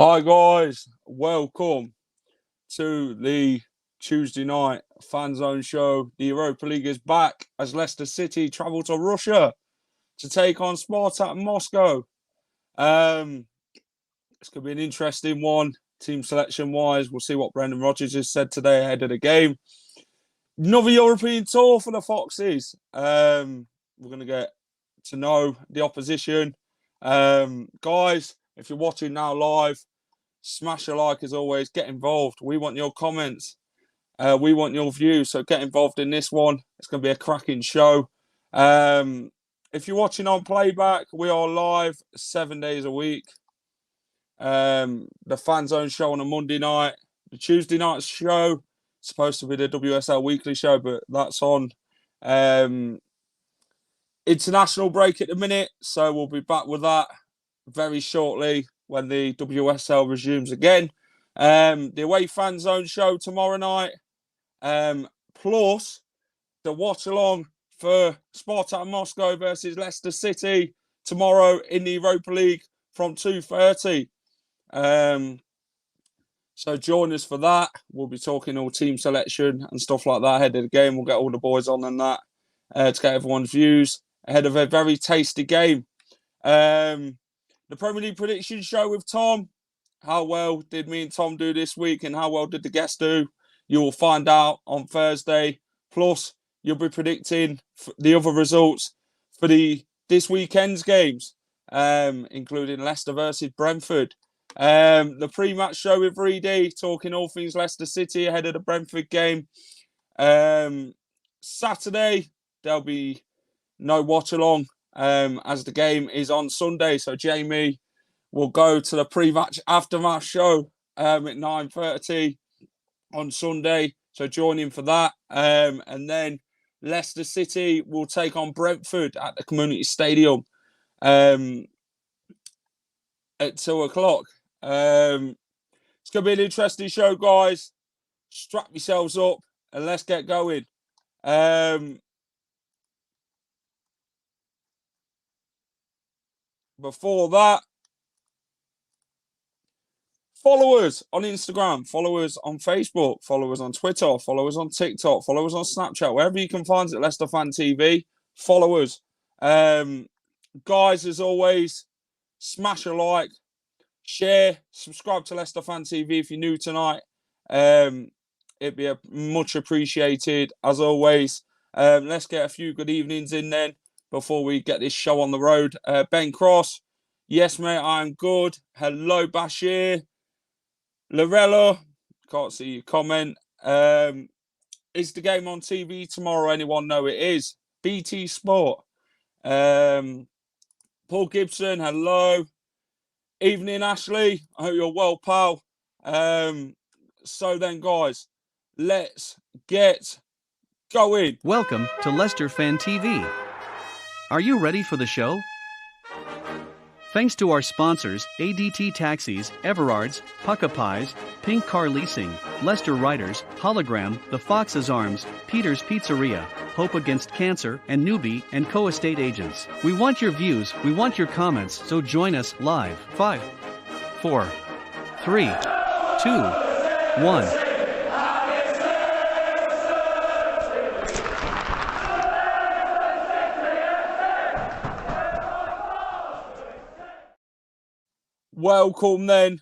Hi guys, welcome to the Tuesday night fan zone show. The Europa League is back as Leicester City travel to Russia to take on Spartak Moscow. It's going to be an interesting one, team selection wise. We'll see what Brendan Rodgers has said today ahead of the game. Another European tour for the Foxes. We're going to get to know the opposition. Guys, if you're watching now live, smash a like as always. Get involved. We want your comments. We want your views. So get involved in this one. It's going to be a cracking show. If you're watching on playback, we are live 7 days a week. The Fan Zone show on a Monday night. The Tuesday night show supposed to be the WSL weekly show, but that's on international break at the minute. So we'll be back with that very shortly when the WSL resumes again. The Away Fan Zone show tomorrow night. Plus the watch along for Spartak Moscow versus Leicester City tomorrow in the Europa League from 2:30. So join us for that. We'll be talking all team selection and stuff like that ahead of the game. We'll get all the boys on and that to get everyone's views ahead of a very tasty game. The Premier League prediction show with Tom. How well did me and Tom do this week and how well did the guests do? You will find out on Thursday. Plus, you'll be predicting the other results for this weekend's games, including Leicester versus Brentford. The pre-match show with Reedy, talking all things Leicester City ahead of the Brentford game. Saturday, there'll be no watch-along as the game is on Sunday. So Jamie will go to the pre-match aftermath show at 9:30 on Sunday. So join him for that. And then Leicester City will take on Brentford at the Community Stadium at 2:00. It's going to be an interesting show, guys. Strap yourselves up and let's get going. Before that, follow us on Instagram, follow us on Facebook, follow us on Twitter, follow us on TikTok, follow us on Snapchat, wherever you can find it, Leicester Fan TV, follow us. Guys, as always, smash a like, share, subscribe to Leicester Fan TV if you're new tonight. It'd be much appreciated, as always. Let's get a few good evenings in then before we get this show on the road. Ben Cross, yes, mate, I'm good. Hello, Bashir. Lorella, can't see your comment. Is the game on TV tomorrow? Anyone know it is? BT Sport. Paul Gibson, hello. Evening, Ashley. I hope you're well, pal. So then, guys, let's get going. Welcome to Leicester Fan TV. Are you ready for the show? Thanks to our sponsors, ADT Taxis, Everards, Pukka Pies, Pink Car Leasing, Leicester Riders, Hollogram, The Fox's Arms, Peter's Pizzeria, Hope Against Cancer, and Newby Co estate agents. We want your views, we want your comments, so join us live. 5, 4, 3, 2, 1. Welcome then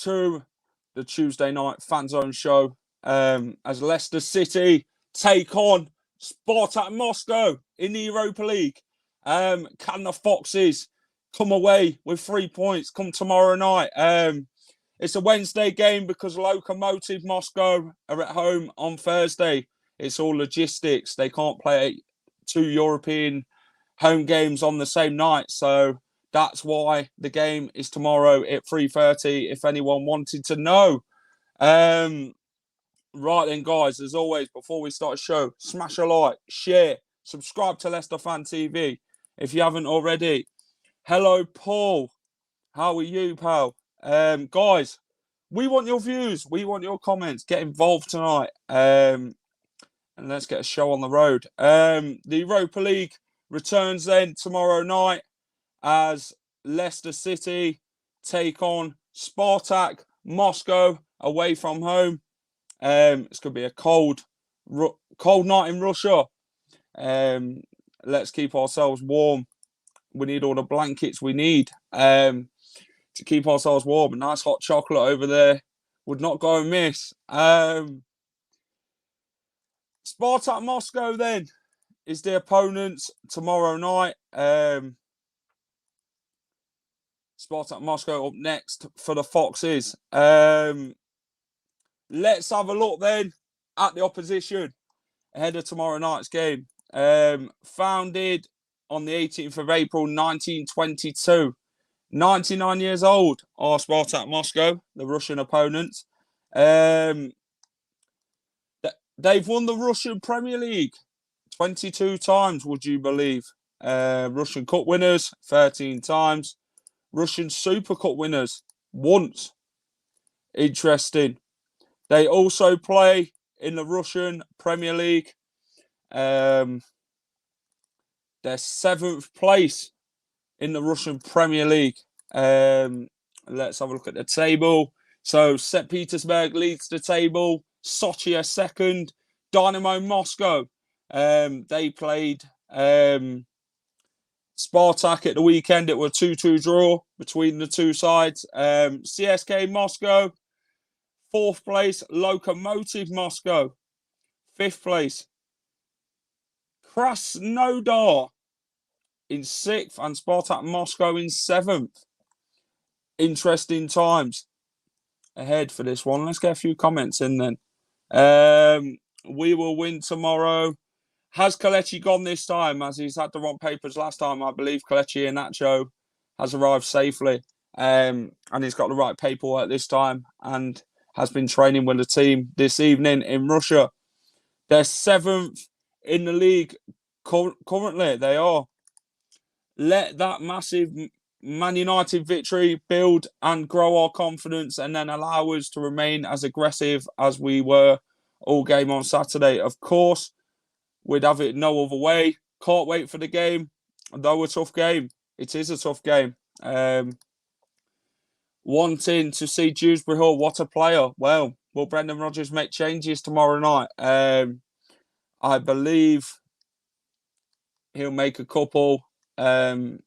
to the Tuesday night Fan Zone show as Leicester City take on Spartak Moscow in the Europa League. Can the Foxes come away with 3 points come tomorrow night? It's a Wednesday game because Lokomotiv Moscow are at home on Thursday. It's all logistics. They can't play 2 European home games on the same night. So that's why the game is tomorrow at 3:30, if anyone wanted to know. Right then, guys, as always, before we start the show, smash a like, share, subscribe to Leicester Fan TV if you haven't already. Hello, Paul. How are you, pal? Guys, we want your views. We want your comments. Get involved tonight. And let's get a show on the road. The Europa League returns then tomorrow night as Leicester City take on Spartak Moscow away from home. It's going to be a cold night in Russia. Let's keep ourselves warm. We need all the blankets we need to keep ourselves warm. A nice hot chocolate over there would not go amiss. Spartak Moscow then is the opponent tomorrow night. Spartak Moscow up next for the Foxes. Let's have a look then at the opposition ahead of tomorrow night's game. Founded on the 18th of April 1922. 99 years old are Spartak Moscow, the Russian opponent. They've won the Russian Premier League 22 times, would you believe? Russian Cup winners 13 times. Russian Super Cup winners once. Interesting. They also play in the Russian Premier League. They're 7th place in the Russian Premier League. Let's have a look at the table. So St. Petersburg leads the table. Sochi are second. Dynamo Moscow. They played Spartak at the weekend. It was a 2-2 draw between the two sides. CSK Moscow, 4th place. Lokomotiv Moscow, 5th place. Krasnodar in 6th and Spartak Moscow in 7th. Interesting times ahead for this one. Let's get a few comments in then. We will win tomorrow. Has Kelechi gone this time? As he's had the wrong papers last time, I believe Kelechi Iheanacho has arrived safely. And he's got the right paperwork this time and has been training with the team this evening in Russia. They're 7th in the league currently. They are. Let that massive Man United victory build and grow our confidence and then allow us to remain as aggressive as we were all game on Saturday. Of course, we'd have it no other way. Can't wait for the game. Though a tough game. It is a tough game. Wanting to see Dewsbury Hall, what a player. Well, will Brendan Rodgers make changes tomorrow night? I believe he'll make a couple to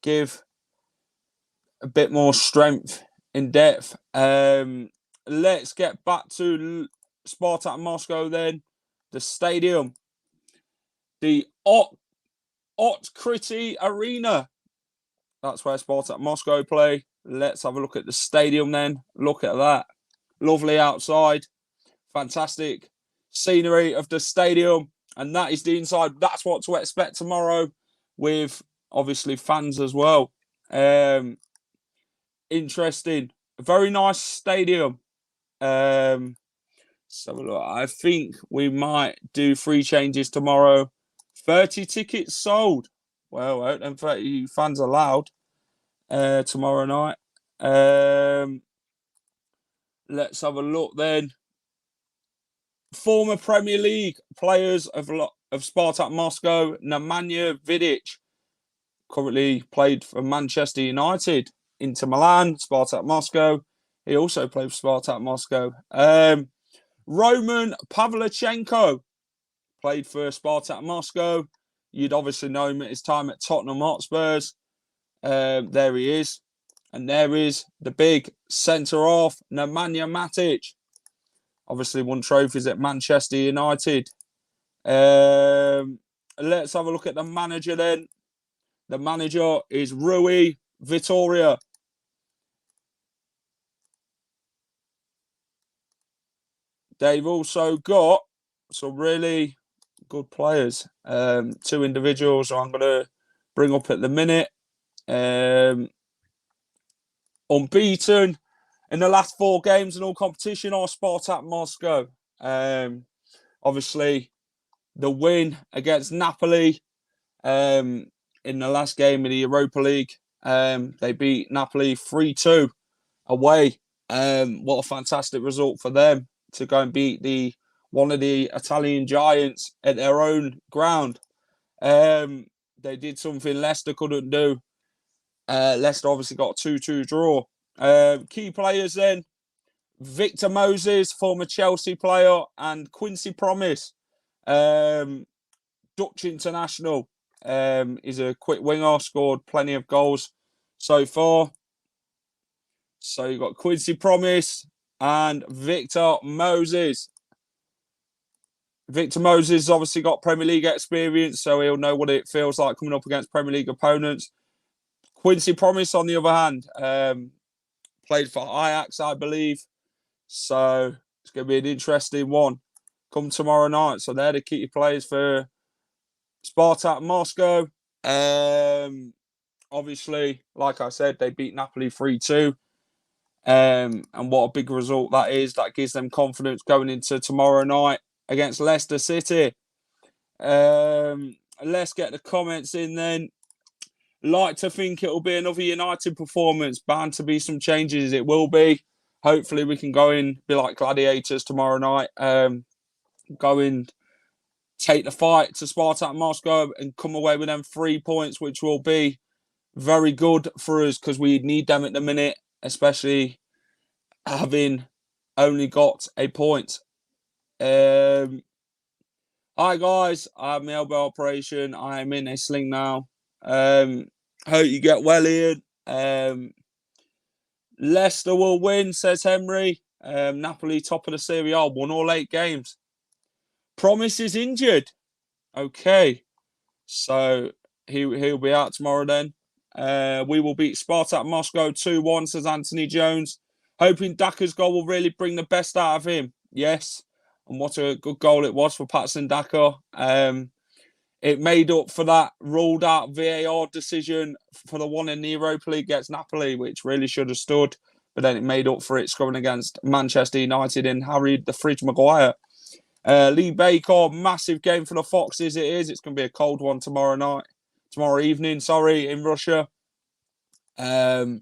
give a bit more strength in depth. Let's get back to Spartak Moscow then. The stadium. The Otkrity Arena. That's where Spartak Moscow play. Let's have a look at the stadium then. Look at that. Lovely outside. Fantastic scenery of the stadium. And that is the inside. That's what to expect tomorrow with obviously fans as well. Interesting. A very nice stadium. So look, I think we might do 3 changes tomorrow. 30 tickets sold. Well, and 30 fans allowed tomorrow night. Let's have a look then. Former Premier League players of Spartak Moscow, Nemanja Vidic, currently played for Manchester United, Inter Milan, Spartak Moscow. He also played for Spartak Moscow. Roman Pavlyuchenko played for Spartak Moscow. You'd obviously know him at his time at Tottenham Hotspurs. There he is. And there is the big centre-half, Nemanja Matic. Obviously won trophies at Manchester United. Let's have a look at the manager then. The manager is Rui Vitória. They've also got some really good players. 2 individuals I'm going to bring up at the minute. Unbeaten in the last 4 games in all competition are Spartak Moscow. Obviously, the win against Napoli in the last game of the Europa League. They beat Napoli 3-2 away. What a fantastic result for them to go and beat one of the Italian giants at their own ground. They did something Leicester couldn't do. Leicester obviously got a 2-2 draw. Key players then, Victor Moses, former Chelsea player, and Quincy Promise, Dutch international. He's a quick winger, scored plenty of goals so far. So you've got Quincy Promise and Victor Moses. Victor Moses obviously got Premier League experience, so he'll know what it feels like coming up against Premier League opponents. Quincy Promise, on the other hand, played for Ajax, I believe. So it's going to be an interesting one come tomorrow night. So they're the key players for Spartak Moscow. Obviously, like I said, they beat Napoli 3-2. And what a big result that is. That gives them confidence going into tomorrow night against Leicester City. Let's get the comments in then. Like to think it'll be another United performance. Bound to be some changes. It will be. Hopefully we can go in, be like gladiators tomorrow night. Go in, take the fight to Spartak Moscow and come away with them 3 points, which will be very good for us because we need them at the minute, especially having only got a point. Hi guys, I have my elbow operation. I am in a sling now. Hope you get well, Ian. Leicester will win, says Henry. Napoli top of the Serie A, won all 8 games. Promise is injured. Okay, so he'll be out tomorrow then. We will beat Spartak Moscow 2-1, says Anthony Jones. Hoping Daka's goal will really bring the best out of him. Yes, and what a good goal it was for Patson Daka. It made up for that ruled out VAR decision for the one in the Europa League against Napoli, which really should have stood. But then it made up for it scoring against Manchester United and Harry the Fridge Maguire. Lee Baker, massive game for the Foxes. It is. It's going to be a cold one tomorrow evening, in Russia. 3:30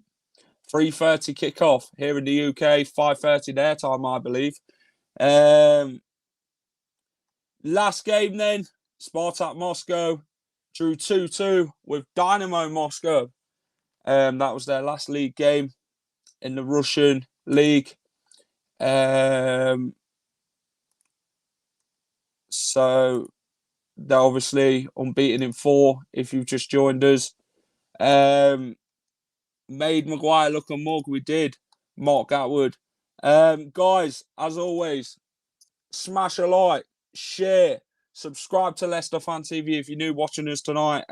kickoff here in the UK, 5:30 their time, I believe. Last game then, Spartak Moscow drew 2-2 with Dynamo Moscow. That was their last league game in the Russian league. So they're obviously unbeaten in 4 if you've just joined us. Made Maguire look a mug. We did. Mark Atwood. Guys, as always, smash a like, share, subscribe to Leicester Fan TV if you're new watching us tonight.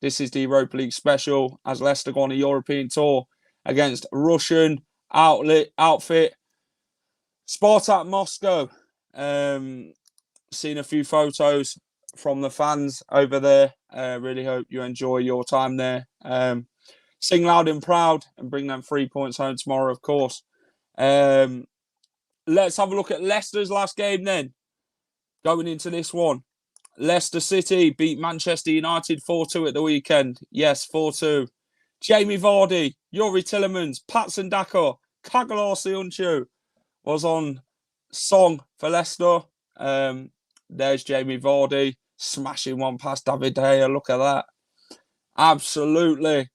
This is the Europa League special as Leicester go on a European tour against Russian outfit Spartak Moscow. Seen a few photos from the fans over there. Really hope you enjoy your time there. Sing loud and proud and bring them 3 points home tomorrow, of course. Let's have a look at Leicester's last game then. Going into this one. Leicester City beat Manchester United 4-2 at the weekend. Yes, 4-2. Jamie Vardy, Yuri Tillemans, Patson Daka, Kagalar Sionchu was on song for Leicester. There's Jamie Vardy smashing one past David De Gea. Look at that. Absolutely.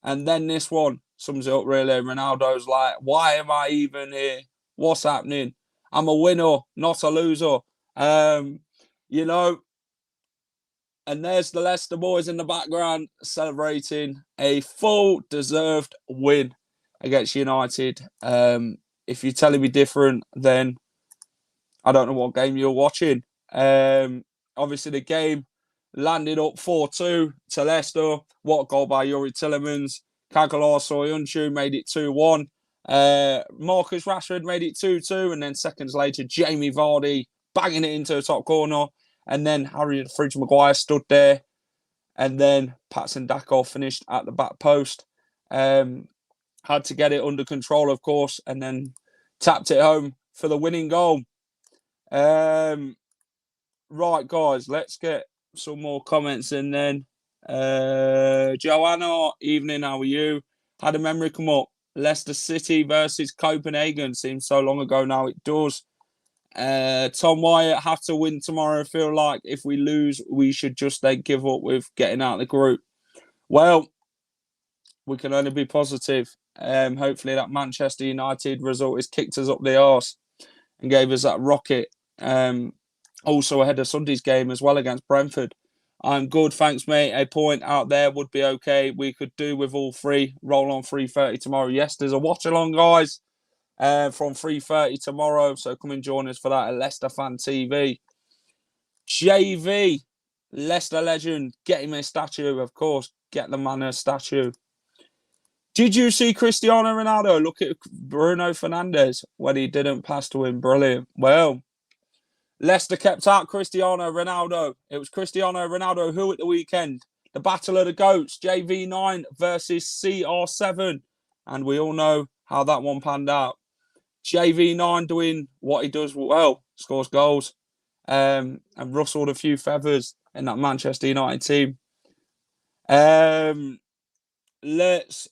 And then this one sums it up really. Ronaldo's like, why am I even here? What's happening? I'm a winner, not a loser. You know, and there's the Leicester boys in the background celebrating a full deserved win against United. If you're telling me different, then I don't know what game you're watching. Obviously, the game landed up 4-2 to Leicester. What a goal by Yuri Tillemans. Kagalar Soyuncu made it 2-1. Marcus Rashford made it 2-2. And then seconds later, Jamie Vardy banging it into the top corner. And then Harry the Fridge Maguire stood there. And then Patson Daka finished at the back post. Had to get it under control, of course. And then tapped it home for the winning goal. Right, guys, let's get some more comments in then. Joanna, evening, how are you? Had a memory come up. Leicester City versus Copenhagen. Seems so long ago now, it does. Tom Wyatt, have to win tomorrow. I feel like if we lose, we should just then give up with getting out of the group. Well, We can only be positive. Hopefully that Manchester United result has kicked us up the arse and gave us that rocket. Also ahead of Sunday's game as well against Brentford. I'm good, thanks, mate. A point out there would be okay. We could do with all three. Roll on 3:30 tomorrow. Yes, there's a watch along, guys, from 3:30 tomorrow. So come and join us for that at Leicester Fan TV. JV, Leicester legend, get him a statue, of course. Get the man a statue. Did you see Cristiano Ronaldo look at Bruno Fernandes when he didn't pass to him? Brilliant. Well, Leicester kept out Cristiano Ronaldo. It was Cristiano Ronaldo who at the weekend? The Battle of the Goats, JV9 versus CR7. And we all know how that one panned out. JV9 doing what he does well, scores goals, and rustled a few feathers in that Manchester United team. Let's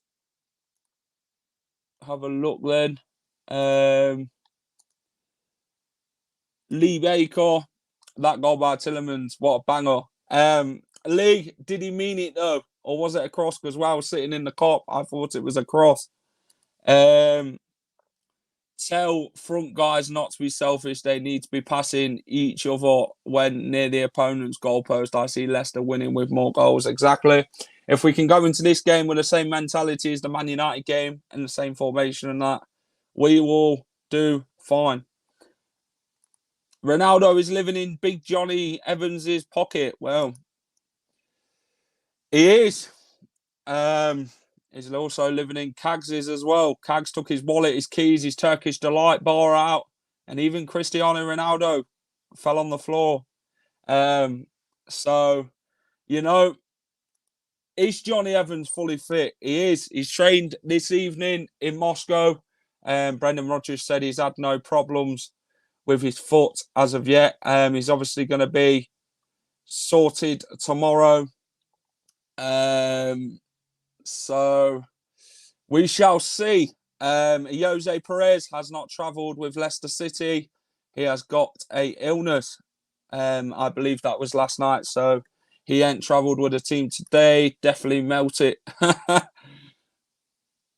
have a look then. Newby Co, that goal by Tillemans, what a banger. Lee, did he mean it though? Or was it a cross? Because while I was sitting in the cop, I thought it was a cross. Tell front guys not to be selfish. They need to be passing each other when near the opponent's goalpost. I see Leicester winning with more goals. Exactly. If we can go into this game with the same mentality as the Man United game and the same formation and that, we will do fine. Ronaldo is living in Big Johnny Evans's pocket. Well, he is. He's also living in Cags's as well. Cags took his wallet, his keys, his Turkish Delight bar out, and even Cristiano Ronaldo fell on the floor. So, you know, is Johnny Evans fully fit? He is. He's trained this evening in Moscow. Brendan Rodgers said he's had no problems with his foot as of yet. He's obviously going to be sorted tomorrow. So we shall see. Jose Perez has not travelled with Leicester City. He has got a illness. I believe that was last night. So he ain't travelled with the team today. Definitely melt it.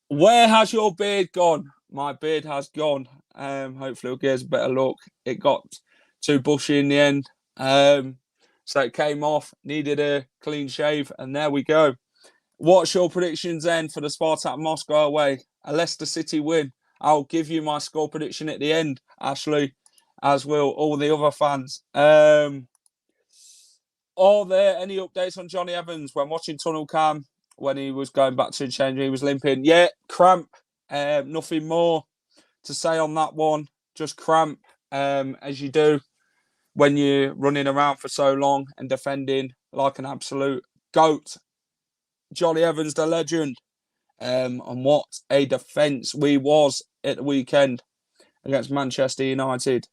Where has your beard gone? My beard has gone. Hopefully it'll give us a better look. It got too bushy in the end. So it came off, needed a clean shave, and there we go. What's your predictions then for the Spartak Moscow away? A Leicester City win. I'll give you my score prediction at the end, Ashley, as will all the other fans. Are there any updates on Johnny Evans when watching Tunnel Cam when he was going back to the change? He was limping. Yeah, cramp. Nothing more to say on that one. Just cramp, as you do when you're running around for so long and defending like an absolute goat. Johnny Evans, the legend. And what a defence we was at the weekend against Manchester United.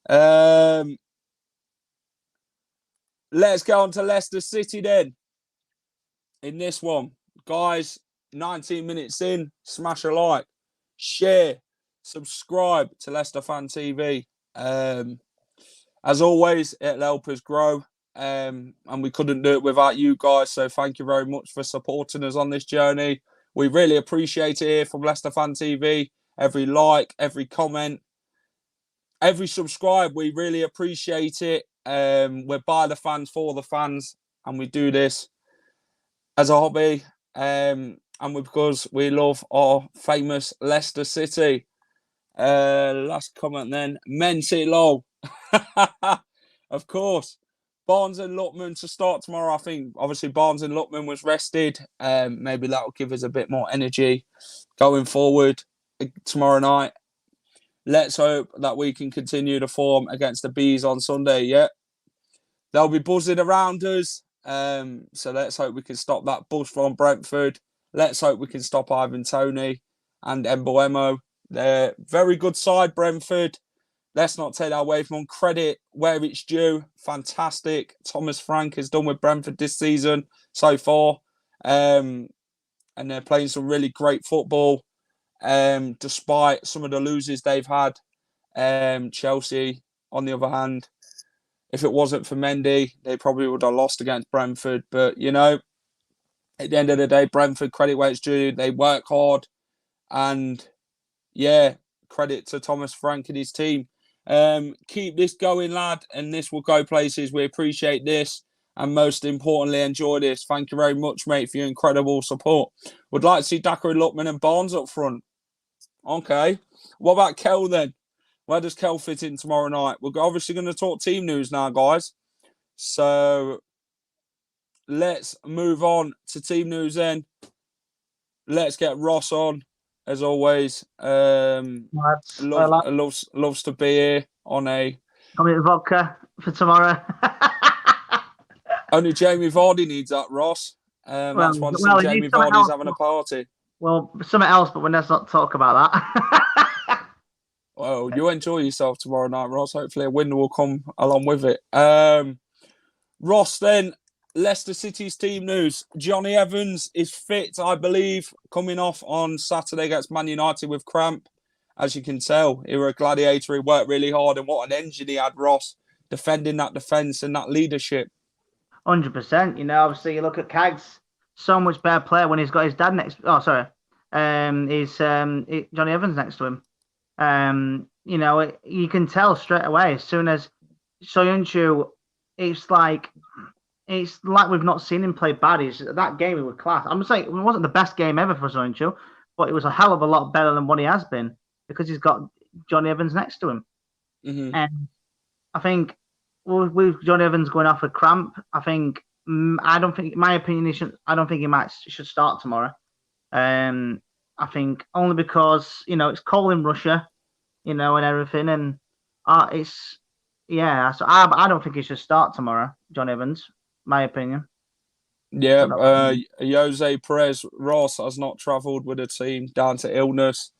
Let's go on to Leicester City then. In this one, guys, 19 minutes in, smash a like, share, subscribe to Leicester Fan TV. As always, it'll help us grow. And we couldn't do it without you guys. So thank you very much for supporting us on this journey. We really appreciate it here from Leicester Fan TV. Every like, every comment, every subscribe, we really appreciate it. We're by the fans, for the fans, and we do this as a hobby. And because we love our famous Leicester City. Last comment then. Men City low. Of course. Barnes and Luckman to start tomorrow. I think obviously Barnes and Luckman was rested. Maybe that will give us a bit more energy going forward tomorrow night. Let's hope that we can continue to form against the Bees on Sunday. Yeah, they'll be buzzing around us. So let's hope we can stop that buzz from Brentford. Let's hope we can stop Ivan Toney and Mboemo. They're very good side, Brentford. Let's not take that away from them. Credit where it's due. Fantastic. Thomas Frank has done with Brentford this season so far. And they're playing some really great football. Despite some of the losers they've had. Chelsea, on the other hand, if it wasn't for Mendy, they probably would have lost against Brentford. But, you know, at the end of the day, Brentford, credit where it's due. They work hard. And, yeah, credit to Thomas Frank and his team. Keep this going, lad, and this will go places. We appreciate this. And most importantly, enjoy this. Thank you very much, mate, for your incredible support. Would like to see Dackery, Luckman and Barnes up front. Okay. What about Kel then? Where does Kel fit in tomorrow night? We're obviously going to talk team news now, guys. So let's move on to team news then. Let's get Ross on, as always. Loves to be here on a... Got me a vodka for tomorrow. Only Jamie Vardy needs that, Ross. That's why Jamie Vardy's having a party. Well, something else, but let's not talk about that. Well, you enjoy yourself tomorrow night, Ross. Hopefully a win will come along with it. Ross, then, Leicester City's team news. Johnny Evans is fit, I believe, coming off on Saturday against Man United with cramp. As you can tell, he was a gladiator. He worked really hard, and what an engine he had, Ross, defending that defence and that leadership. 100%. You know, obviously, you look at Cags, so much better player when he's got his dad next. Oh, sorry, Johnny Evans next to him. You know, you can tell straight away as soon as Soyuncu, it's like we've not seen him play bad. That game, he was class. I'm saying it wasn't the best game ever for Soyuncu, but it was a hell of a lot better than what he has been because he's got Johnny Evans next to him. Mm-hmm. And I think with Johnny Evans going off with cramp, I don't think he should start tomorrow. I think only because, you know, it's cold in Russia, you know, and everything, and so I don't think he should start tomorrow, John Evans, my opinion. Yeah, Jose Perez Ross has not travelled with the team down to illness.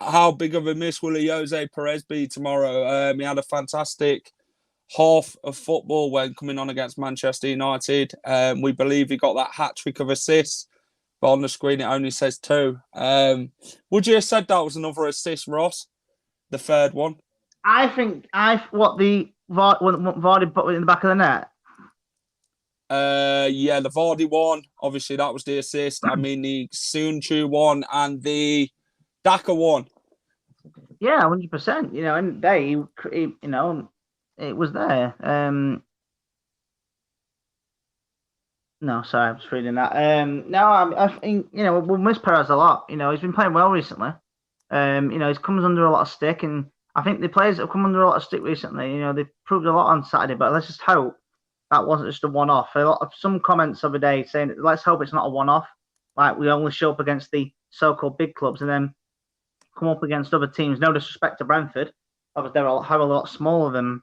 How big of a miss will Jose Perez be tomorrow? He had a fantastic half of football when coming on against Manchester United. We believe he got that hat-trick of assists, but on the screen it only says 2. Would you have said that was another assist, Ross? The third one? I think what Vardy put in the back of the net. Yeah, the Vardy one. Obviously, that was the assist. I mean, the Soyuncu one and the Daka one. Yeah, 100%. You know, and you know, it was there. No, sorry, I was reading that. I think, you know, we'll miss Perez a lot. You know, he's been playing well recently. You know, he's comes under a lot of stick, and I think the players that have come under a lot of stick recently, you know, they've proved a lot on Saturday. But let's just hope that wasn't just a one-off. Some comments of the day saying, let's hope it's not a one-off. Like, we only show up against the so-called big clubs and then come up against other teams. No disrespect to Brentford. Obviously, they're a lot smaller than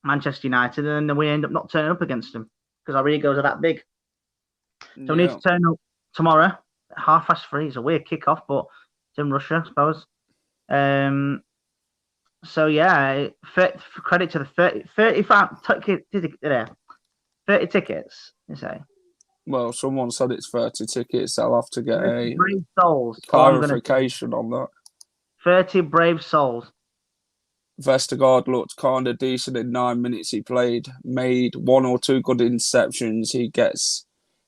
Manchester United, and then we end up not turning up against them because our egos are that big. So we need to turn up tomorrow, 3:30. It's a weird kickoff, but it's in Russia, I suppose. So yeah, credit to the 30 tickets, you say? Well, someone said it's 30 tickets. I'll have to get a brave souls. clarification on that. 30 brave souls. Vestergaard looked kind of decent in 9 minutes he played, made 1 or 2 good interceptions. He gets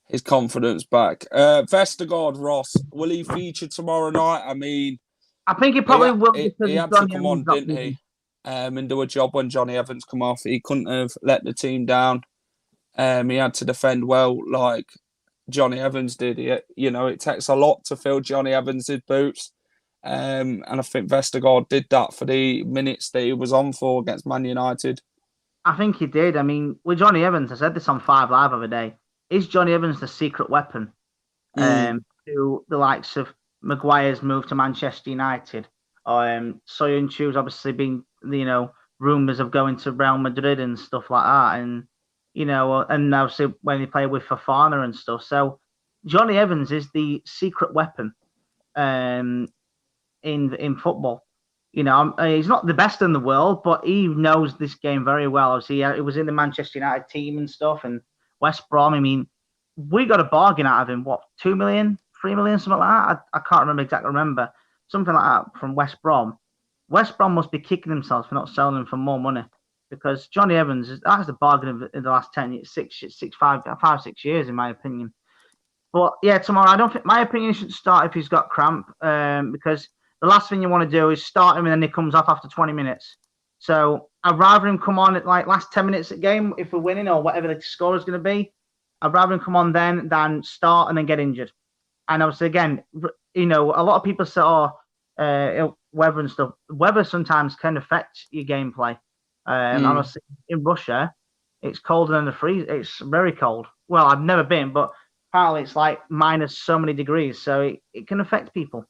his confidence back. Vestergaard, Ross, will he feature tomorrow night? I mean, I think he probably will. He had to come on, didn't he? And do a job when Johnny Evans come off. He couldn't have let the team down. He had to defend well like Johnny Evans did. You know, it takes a lot to fill Johnny Evans' boots. And I think Vestergaard did that for the minutes that he was on for against Man United. I think he did. I mean, with Johnny Evans, I said this on 5 Live the other day. Is Johnny Evans the secret weapon to the likes of Maguire's move to Manchester United? Soyuncu's obviously been, you know, rumours of going to Real Madrid and stuff like that. And, you know, and obviously when he played with Fofana and stuff. So Johnny Evans is the secret weapon in football. You know, he's not the best in the world, but he knows this game very well. Obviously, he was in the Manchester United team and stuff, and West Brom. I mean, we got a bargain out of him. What, 2 million, 3 million, something like that? I can't remember something like that from West Brom. West Brom must be kicking themselves for not selling him for more money, because Johnny Evans that's the bargain in the last 10 years, 6 years, in my opinion. But yeah, tomorrow, I don't think, my opinion, should start if he's got cramp, because the last thing you want to do is start him and then he comes off after 20 minutes. So I'd rather him come on at like last 10 minutes of the game if we're winning or whatever the score is going to be. I'd rather him come on then than start and then get injured. And obviously, again, a lot of people say, weather and stuff. Weather sometimes can affect your gameplay. Honestly, in Russia, it's colder than the freeze. It's very cold. Well, I've never been, but apparently it's like minus so many degrees, so it can affect people.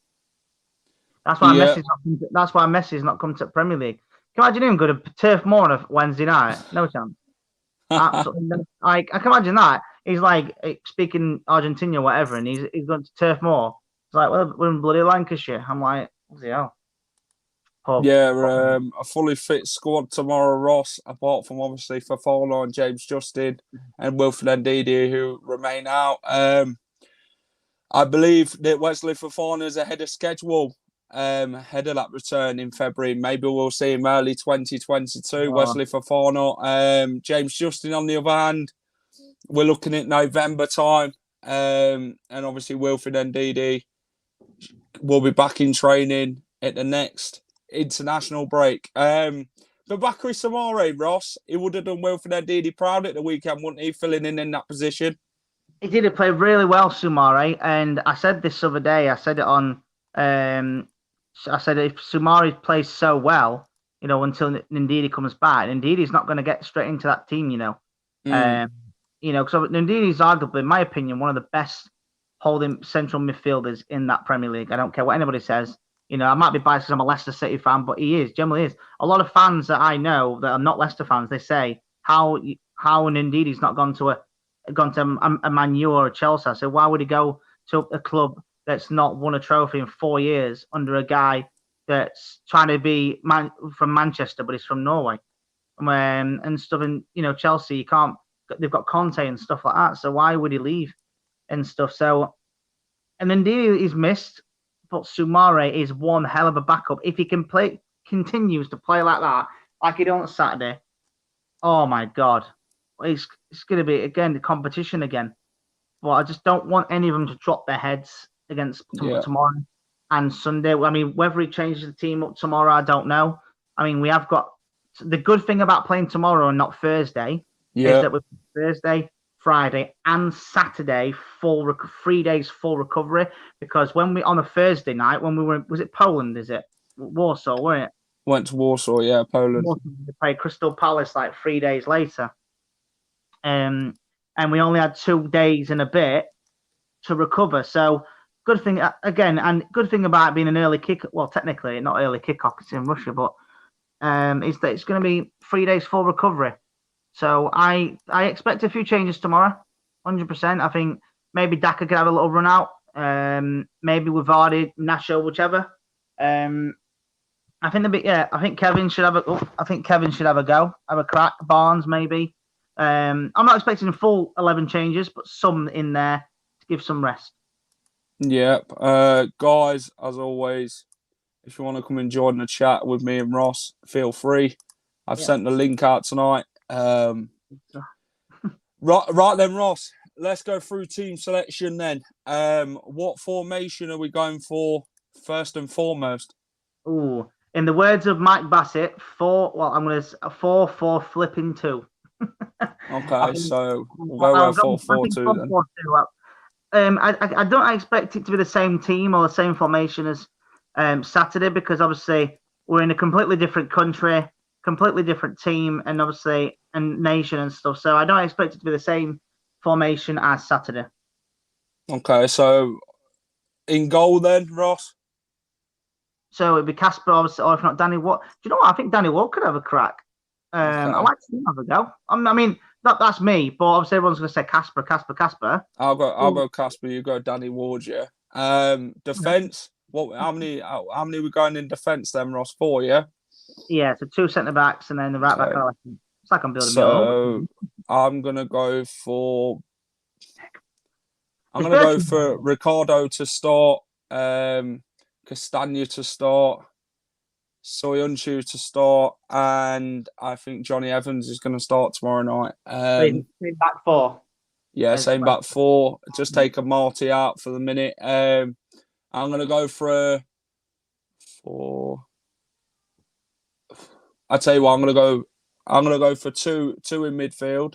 That's why Messi's not come to Premier League. Can you imagine him go to Turf Moor on a Wednesday night? No chance. Absolutely no. I can imagine that. He's like speaking Argentina or whatever, and he's going to Turf Moor. It's like, well, we're in bloody Lancashire. I'm like, what the hell? A fully fit squad tomorrow, Ross, apart from obviously Fofana and James Justin and Wilfred Ndidi, who remain out. I believe that Wesley Fofana is ahead of schedule, ahead of that return in February. Maybe we'll see him early 2022. Wesley Fofana. James Justin, on the other hand, we're looking at November time. And obviously Wilfred Ndidi will be back in training at the next international break. But Bakary Soumaré, Ross, he would have done Wilfred Ndidi proud at the weekend, wouldn't he, filling in that position? He did play really well, Soumaré, and I said this other day. I said it on. I said if Soumaré plays so well, until Ndidi comes back, Ndidi's not going to get straight into that team, because Ndidi is arguably, in my opinion, one of the best holding central midfielders in that Premier League. I don't care what anybody says. I might be biased because I'm a Leicester City fan, but he is, generally is. A lot of fans that I know that are not Leicester fans, they say how Ndidi's not gone to a Man U or a Chelsea. So why would he go to a club that's not won a trophy in 4 years under a guy that's trying to be from Manchester, but he's from Norway, and stuff? And Chelsea, you can't. They've got Conte and stuff like that. So why would he leave and stuff? So, and Ndidi is missed, but Soumaré is one hell of a backup if he continues to play like that, like he did on Saturday. Oh my God. It's going to be, again, the competition again. But I just don't want any of them to drop their heads against tomorrow and Sunday. I mean, whether he changes the team up tomorrow, I don't know. I mean, we have got the good thing about playing tomorrow and not Thursday is that we've Thursday, Friday, and Saturday 3 days full recovery. Because when we on a Thursday night, when we were, was it Poland? Is it Warsaw? Weren't it? Went to Warsaw, yeah, Poland. We played Crystal Palace like 3 days later. And we only had 2 days and a bit to recover. So good thing again, and good thing about being an early kick. Well, technically not early kickoff, it's in Russia, but is that it's going to be 3 days full recovery. So I expect a few changes tomorrow, 100%. I think maybe Daka could have a little run out. Maybe with Vardy, Nacho, whichever. I think Kevin should have a. I think Kevin should have a go, have a crack. Barnes maybe. I'm not expecting full 11 changes, but some in there to give some rest. Yep. Guys, as always, if you want to come and join the chat with me and Ross, feel free. I've sent the link out tonight. Right then, Ross, let's go through team selection then. What formation are we going for first and foremost? Ooh, in the words of Mike Bassett, 4-4 flipping 2. Okay, so we'll go with 4-4-2 then. I don't expect it to be the same team or the same formation as Saturday, because obviously we're in a completely different country, completely different team, and obviously and nation and stuff. So I don't expect it to be the same formation as Saturday. Okay, so in goal then, Ross? So it'd be Casper, obviously, or if not Danny Ward. Do you know what? I think Danny Ward could have a crack. I'd like to see him have a go. I mean, that's me, but obviously everyone's going to say Casper. I'll go Casper. You go Danny Ward, yeah. Defense. How many are we going in defense then, Ross? 4, yeah. Yeah, so 2 centre backs and then the right back. It's like I'm building. So I'm gonna go for Ricardo to start, Castagna to start, Soyuncu to start, and I think Johnny Evans is going to start tomorrow night. Back 4. Yeah, same back four. Just take a Marty out for the minute. I'm gonna go for I tell you what, I'm gonna go for two in midfield.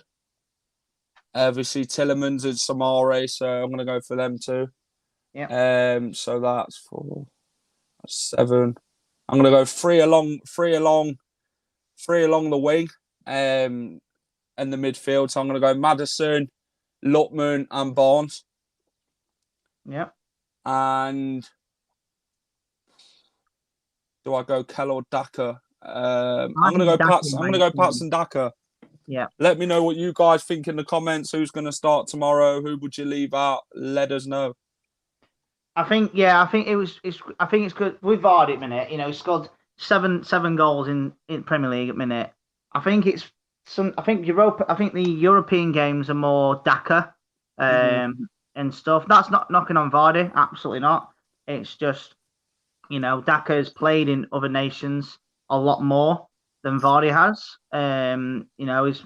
Obviously Tillemans and Samare, so I'm gonna go for them two. Yeah. So that's 4, 7. I'm gonna go three along the wing, and the midfield. So I'm gonna go Maddison, Lutman, and Barnes. Yeah. And do I go Kell or Daka? I'm gonna go Pats. I'm gonna go Pats and Daka. Yeah. Let me know what you guys think in the comments. Who's gonna start tomorrow? Who would you leave out? Let us know. I think it's good with Vardy at minute. You know, he scored seven goals in Premier League at minute. I think the European games are more Daka, and stuff. That's not knocking on Vardy, absolutely not. It's just, you know, Daka has played in other nations a lot more than Vardy has. You know, he's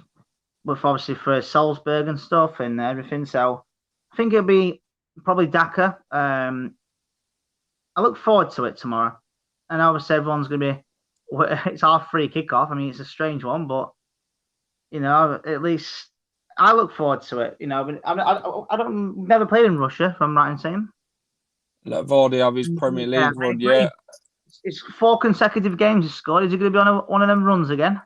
with obviously for Salzburg and stuff and everything. So I think it'll be probably Daka. I look forward to it tomorrow. And obviously everyone's going to be, it's our free kickoff. I mean, it's a strange one, but, you know, at least I look forward to it. You know, I don't never played in Russia, if I'm right in saying. Let Vardy have his Premier League run, yeah. It's 4 consecutive games he's scored. Is he going to be on one of them runs again?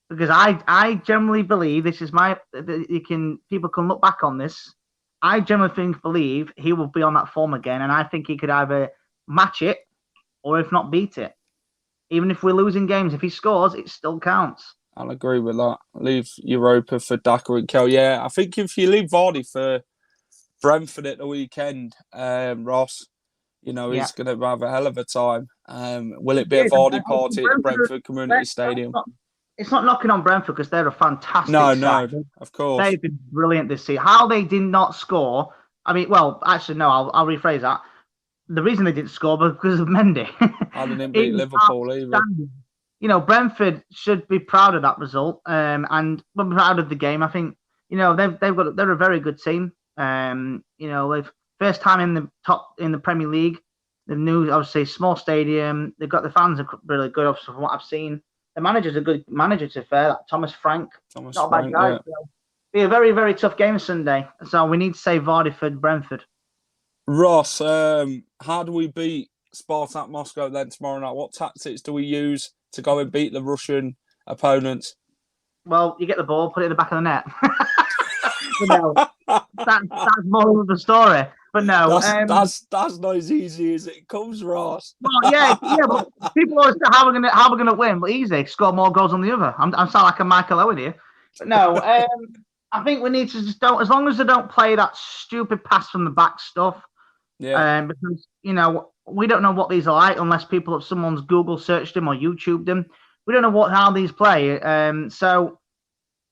Because I generally believe this is people can look back on this. I generally believe he will be on that form again, and I think he could either match it or if not beat it. Even if we're losing games, if he scores, it still counts. I'll agree with that. Leave Europa for Daka and Kell. Yeah, I think if you leave Vardy for Brentford at the weekend, Ross, you know, he's going to have a hell of a time. Will it be a Vardy party at the Brentford Community Stadium? It's not knocking on Brentford because they're a fantastic side. No, of course. They've been brilliant this season. How they did not score, I mean, well, actually, no, I'll rephrase that. The reason they didn't score was because of Mendy. I didn't beat Liverpool either. You know, Brentford should be proud of that result, and we're proud of the game. I think, you know, they're a very good team. You know, they've first time in the Premier League. The new, obviously, small stadium. They've got the fans are really good. Obviously, from what I've seen, the manager's a good manager. To fair, that Thomas Frank, not a bad guy. Yeah. So be a very, very tough game Sunday. So we need to say Vardy for Brentford. Ross, how do we beat Spartak Moscow then tomorrow night? What tactics do we use to go and beat the Russian opponents? Well, you get the ball, put it in the back of the net. No, that's more of the story. But no, that's not as easy as it comes, Ross. Well, yeah, but people always say how we're gonna win. But easy, score more goals on the other. I'm sound like a Michael Owen here. But no, I think we need to just don't, as long as they don't play that stupid pass from the back stuff. Yeah. Because, you know, we don't know what these are like unless someone's Google searched them or YouTubed them. We don't know how these play. So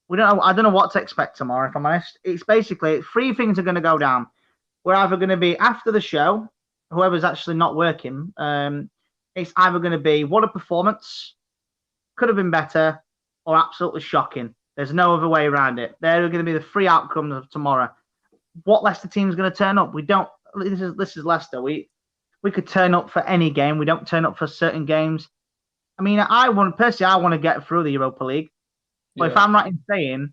we don't know. I don't know what to expect tomorrow, if I'm honest. It's basically 3 things are going to go down. We're either going to be after the show, whoever's actually not working. It's either going to be what a performance, could have been better, or absolutely shocking. There's no other way around it. They're going to be the 3 outcomes of tomorrow. What Leicester team's going to turn up? We don't. This is Leicester. We could turn up for any game. We don't turn up for certain games. I mean, I want to get through the Europa League. But if I'm right in saying,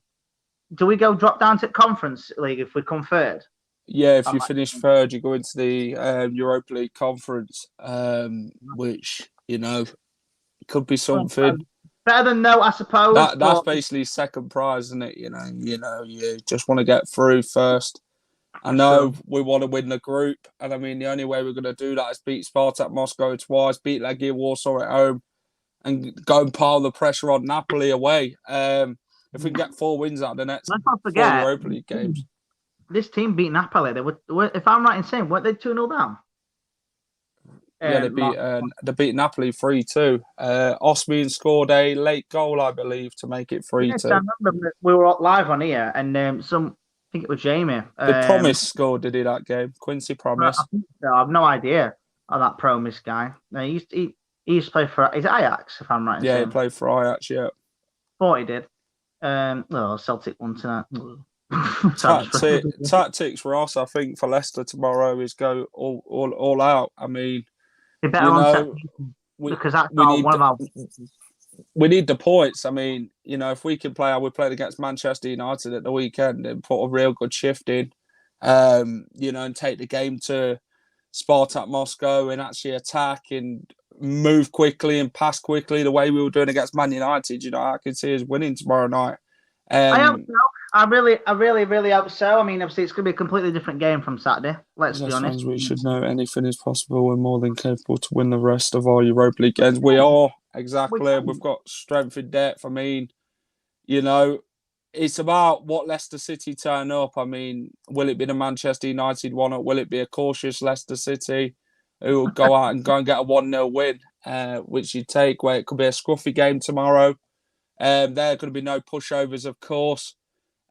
do we go drop down to Conference League if we come third? Yeah, if you finish third, you go into the Europa League Conference, which, you know, could be something. Better than no, I suppose. That's basically second prize, isn't it? You know, you just want to get through first. I know we want to win the group, and I mean the only way we're going to do that is beat Spartak Moscow twice, beat Legia Warsaw at home, and go and pile the pressure on Napoli away. If we can get 4 wins out of the next 4 Europa League games. This team beat Napoli. They were, if I'm right in saying, weren't they 2-0 down? Yeah, they beat Napoli 3-2. Osmian scored a late goal, I believe, to make it 3-2. Yes, I remember we were live on here, and I think it was Jamie. The Promise scored, did he, that game? Quincy Promise. I have no idea of that Promise guy. He used to play for, is it Ajax, if I'm right? Yeah, he played for Ajax, yeah. Thought he did. Celtic won tonight. Tactics for us, I think, for Leicester tomorrow is go all out. I mean, You're better on set because that's one of our. We need the points. I mean, if we can play how we played against Manchester United at the weekend and put a real good shift in, and take the game to Spartak Moscow and actually attack and move quickly and pass quickly the way we were doing against Man United, I can see us winning tomorrow night. I hope so. I really hope so. I mean, obviously, it's going to be a completely different game from Saturday. Let's be honest. We should know anything is possible. We're more than capable to win the rest of our Europa League games. We are, exactly. We've got strength in depth. I mean, it's about what Leicester City turn up. I mean, will it be the Manchester United one, or will it be a cautious Leicester City who will go out and get a 1-0 win, which you take, where it could be a scruffy game tomorrow. There are going to be no pushovers, of course.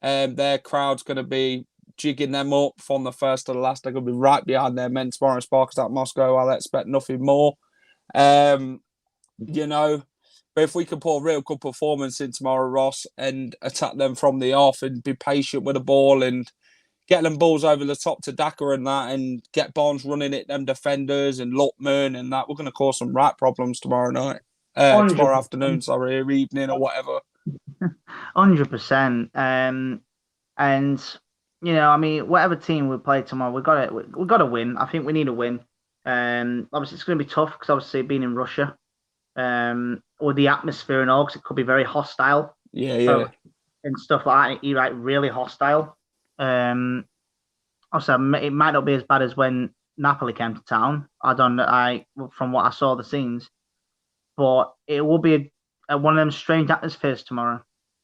Their crowd's going to be jigging them up from the first to the last. They're going to be right behind their men tomorrow in Spartak Moscow. I'll expect nothing more. But if we can put a real good performance in tomorrow, Ross, and attack them from the off and be patient with the ball and get them balls over the top to Daka and that, and get Barnes running at them defenders and Lutman and that, we're going to cause some right problems tomorrow night. Tomorrow afternoon, or evening or whatever. 100%. I mean, whatever team we play tomorrow, we got to win. I think we need a win. Obviously, it's going to be tough because obviously being in Russia, or the atmosphere and all, because it could be very hostile. Yeah. And stuff like that, like really hostile. Also, it might not be as bad as when Napoli came to town. I don't know. From what I saw the scenes, but it will be one of them strange atmospheres tomorrow.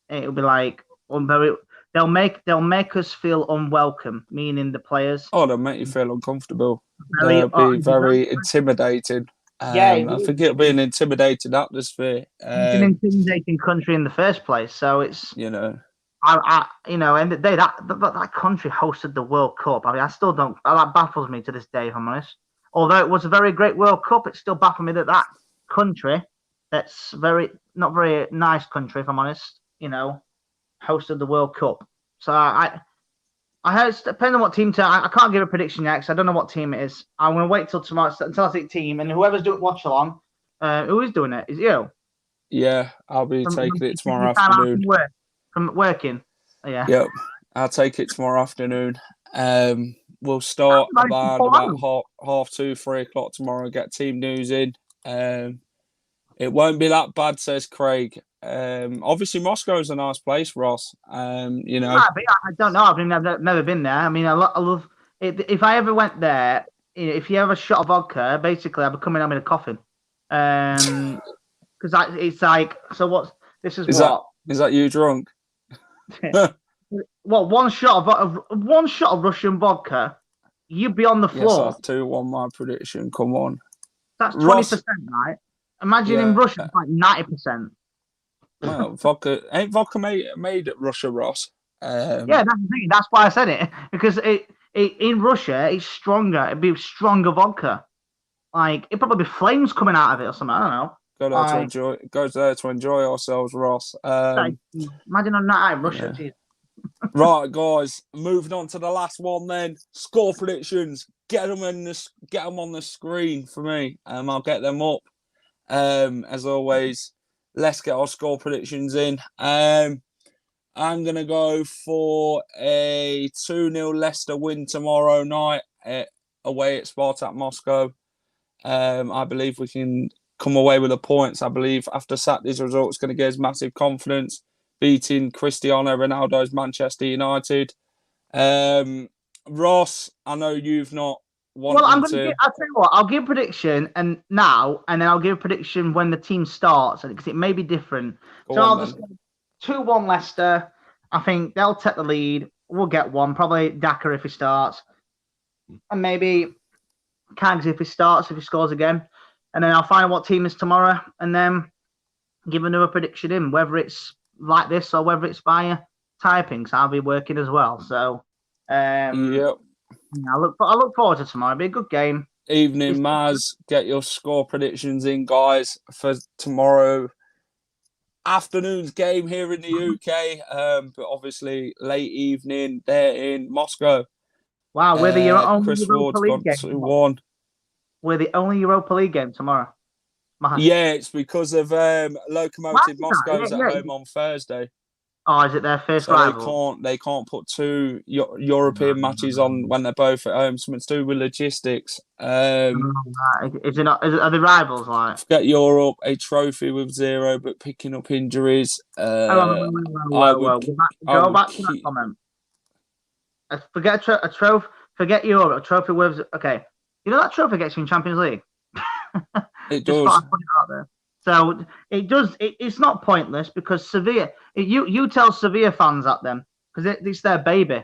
It'll be like they'll make us feel unwelcome, meaning the players. Oh, they'll make you feel uncomfortable. They'll be very intimidating. I think it'll be an intimidating atmosphere. It's an intimidating country in the first place, so it's and the day that country hosted the World Cup. I mean, I still don't. That baffles me to this day, if I'm honest. Although it was a very great World Cup, it still baffles me that country, that's not very nice country, if I'm honest, hosted the World Cup. So I heard, depending on what team I can't give a prediction yet because I don't know what team it is. I'm going to wait till tomorrow until I see team, and whoever's doing watch along, who is doing it? Is it you? Yeah, I'll be taking it tomorrow afternoon. From working? Yeah. Yep, I'll take it tomorrow afternoon. We'll start about 2:30, 3 o'clock tomorrow, get team news in. It won't be that bad, says Craig. Obviously, Moscow is a nice place, Ross. I don't know. I've never been there. I mean, I love it. If I ever went there, if you have a shot of vodka, basically, I'll be coming home in a coffin. Because it's like, so what's this? Is that you drunk? Well, one shot of Russian vodka, you'd be on the floor. Yes, 2-1 my prediction. Come on. That's 20%, right? Imagine in Russia, it's like 90%. Well, vodka ain't vodka made at Russia, Ross. Yeah, that's the thing. That's why I said it, because it in Russia it's stronger. It'd be stronger vodka. Like it'd probably be flames coming out of it or something. I don't know. Go there to enjoy ourselves, Ross. Imagine on that in Russia. Yeah. Right, guys. Moving on to the last one. Then score predictions. Get them on the screen for me. I'll get them up. As always, let's get our score predictions in. I'm going to go for a 2-0 Leicester win tomorrow night away at Spartak Moscow. I believe we can come away with the points. I believe after Saturday's result, it's going to give us massive confidence, beating Cristiano Ronaldo's Manchester United. Ross, I know you've not wanted I'll tell you what, I'll give a prediction and then I'll give a prediction when the team starts, because it may be different. I'll just go 2-1 Leicester. I think they'll take the lead. We'll get one, probably Daka if he starts, and maybe Kags if he scores again. And then I'll find out what team is tomorrow, and then give another prediction in, whether it's like this or whether it's via typing. So I'll be working as well. So, yep. I look forward to tomorrow. It'll be a good game. Evening, Maz. Get your score predictions in, guys, for tomorrow. afternoon's game here in the UK, but obviously late evening there in Moscow. Wow, we're the only Chris Europa Ward's League gone game. 2-1. We're the only Europa League game tomorrow. Yeah, it's because of Lokomotiv Moscow's at Yeah. home on Thursday. Oh, is it their first So rival? they can't put two European matches on when they're both at home. Something to do with logistics. Right. Is it not? Are they rivals like? Forget Europe, a trophy with 0, but picking up injuries. Whoa. Go back to that comment. Forget a trophy. Forget Europe. A trophy with okay. You know that trophy gets you in Champions League. It Just does. thought I'd put it out there. So it does. It's not pointless because Sevilla. You tell Sevilla fans at them because it's their baby.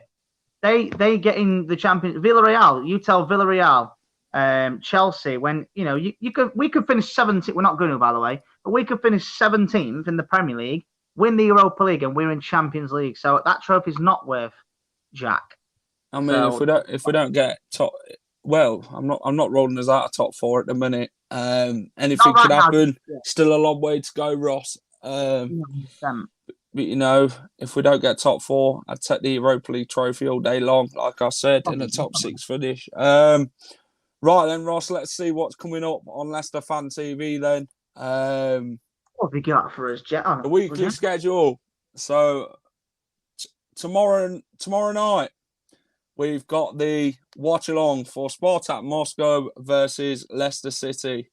They get in the Champions. Villarreal. You tell Villarreal, Chelsea. When we could finish 17th. We're not going to, by the way, but we could finish 17th in the Premier League, win the Europa League, and we're in Champions League. So that trophy's not worth jack. I mean, if we don't get top, well, I'm not rolling us out of top 4 at the minute. Anything could happen. Yeah. Still a long way to go, Ross. But if we don't get top 4, I'd take the Europa League trophy all day long. Like I said, in the top 6 finish. Right then, Ross. Let's see what's coming up on Leicester Fan TV. Then, what have we got for us, Jet? The weekly schedule. So tomorrow night, we've got the watch along for Spartak Moscow versus Leicester City,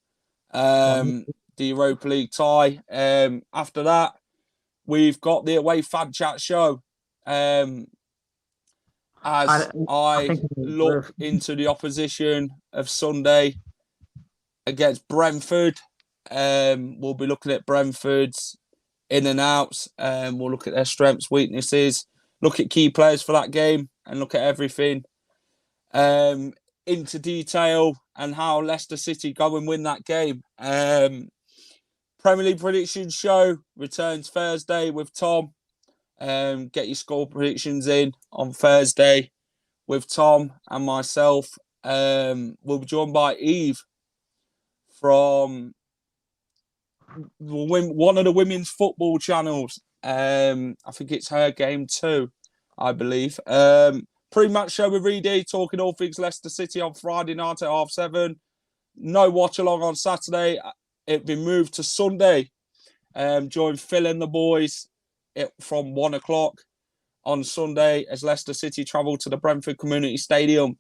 the Europa League tie. After that, we've got the away fan chat show. As I look into the opposition of Sunday against Brentford, we'll be looking at Brentford's in and outs. We'll look at their strengths, weaknesses, look at key players for that game, and look at everything into detail and how Leicester City go and win that game. Premier League prediction show returns Thursday with Tom. Get your score predictions in on Thursday with Tom and myself. We'll be joined by Eve from one of the women's football channels. I think it's her game too, I believe. Pre-match show with Reedy, talking all things Leicester City on Friday night at 7:30. No watch along on Saturday. It'll be moved to Sunday. Join Phil and the boys from 1 o'clock on Sunday as Leicester City travel to the Brentford Community Stadium.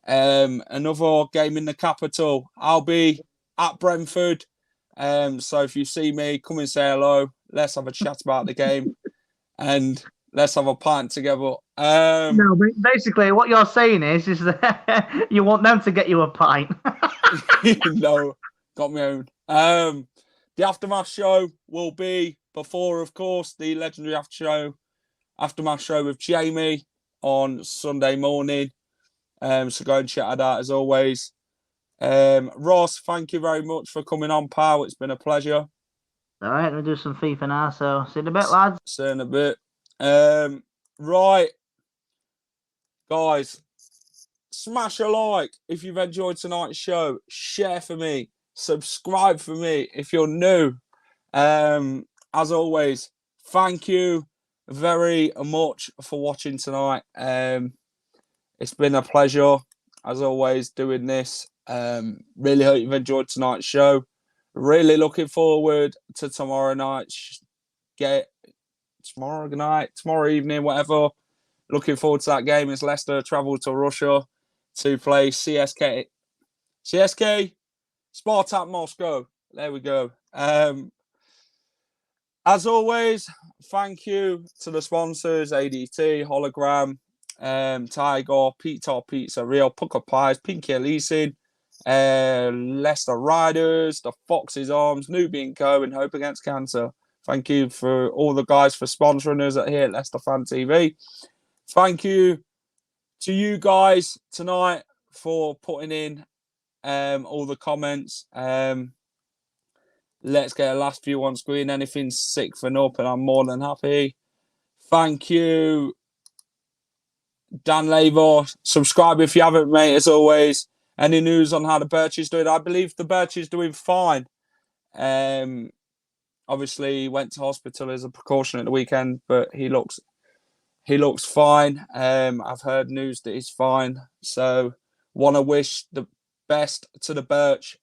Another game in the capital. I'll be at Brentford. So if you see me, come and say hello. Let's have a chat about the game and let's have a pint together. No, basically what you're saying is that you want them to get you a pint. No, got my own. The aftermath show will be before, of course, the legendary aftermath show with Jamie on Sunday morning. So go and check that out as always. Ross, thank you very much for coming on, pal. It's been a pleasure. All right, we'll do some FIFA now. So see you in a bit, lads. See you in a bit. Right, guys, smash a like if you've enjoyed tonight's show. Share for me. Subscribe for me if you're new. As always, thank you very much for watching tonight. It's been a pleasure, as always, doing this. Really hope you've enjoyed tonight's show. Really looking forward to tomorrow night. Tomorrow evening, whatever. Looking forward to that game as Leicester travel to Russia to play CSK, Spartak Moscow. There we go. As always, thank you to the sponsors, ADT, Hollogram, Tiger, Pizzeria, Pukka Pies, Car Leasing, Leicester Riders, the Fox's Arms, Newby Co, and Hope Against Cancer. Thank you for all the guys for sponsoring us here at Leicester Fan TV. Thank you to you guys tonight for putting in all the comments. Let's get a last few on screen. Anything sick for up, and I'm more than happy. Thank you, Dan Laver. Subscribe if you haven't, mate, as always. Any news on how the Birch is doing? I believe the Birch is doing fine. Obviously, went to hospital as a precaution at the weekend, but he looks fine. I've heard news that he's fine. So, want to wish the best to the Birch.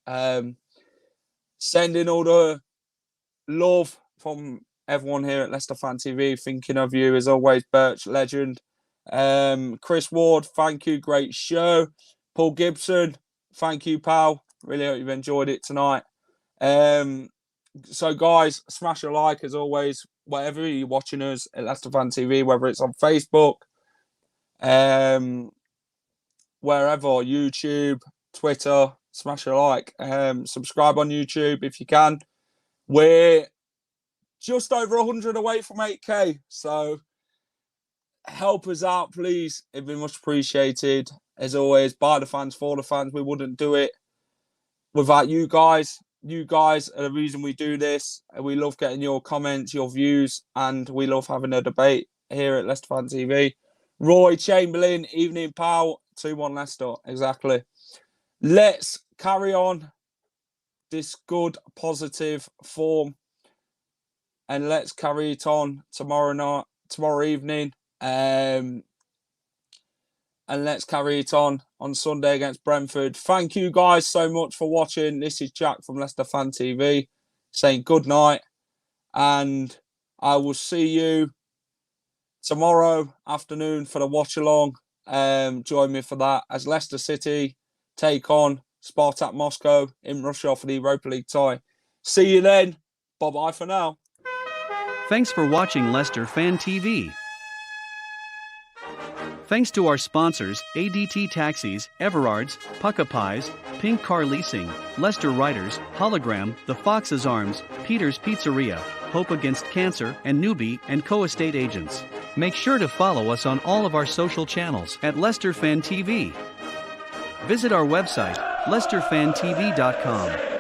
Sending all the love from everyone here at Leicester Fan TV. Thinking of you as always, Birch, legend. Chris Ward, thank you, great show. Paul Gibson, thank you, pal. Really hope you've enjoyed it tonight. So, guys, smash a like as always, wherever you're watching us at Leicester Fan TV, whether it's on Facebook, wherever, YouTube, Twitter, smash a like. Subscribe on YouTube if you can. We're just over 100 away from 8K, so help us out, please. It'd be much appreciated. As always, by the fans, for the fans. We wouldn't do it without you guys. You guys are the reason we do this. We love getting your comments, your views, and we love having a debate here at Leicester Fan TV. Roy Chamberlain, evening, pal. 2-1 Leicester, exactly. Let's carry on this good, positive form, and let's carry it on tomorrow evening, and let's carry it on Sunday against Brentford. Thank you guys so much for watching. This is Jack from Leicester Fan TV saying good night, and I will see you tomorrow afternoon for the watch along. Join me for that as Leicester City take on Spartak Moscow in Russia for the Europa League tie. See you then. Bye-bye for now. Thanks for watching Leicester Fan TV. Thanks to our sponsors, ADT Taxis, Everards, Pukka Pies, Pink Car Leasing, Leicester Riders, Hollogram, The Fox's Arms, Peter's Pizzeria, Hope Against Cancer, and Newby Co estate agents. Make sure to follow us on all of our social channels at Leicester Fan TV. Visit our website, leicesterfantv.com.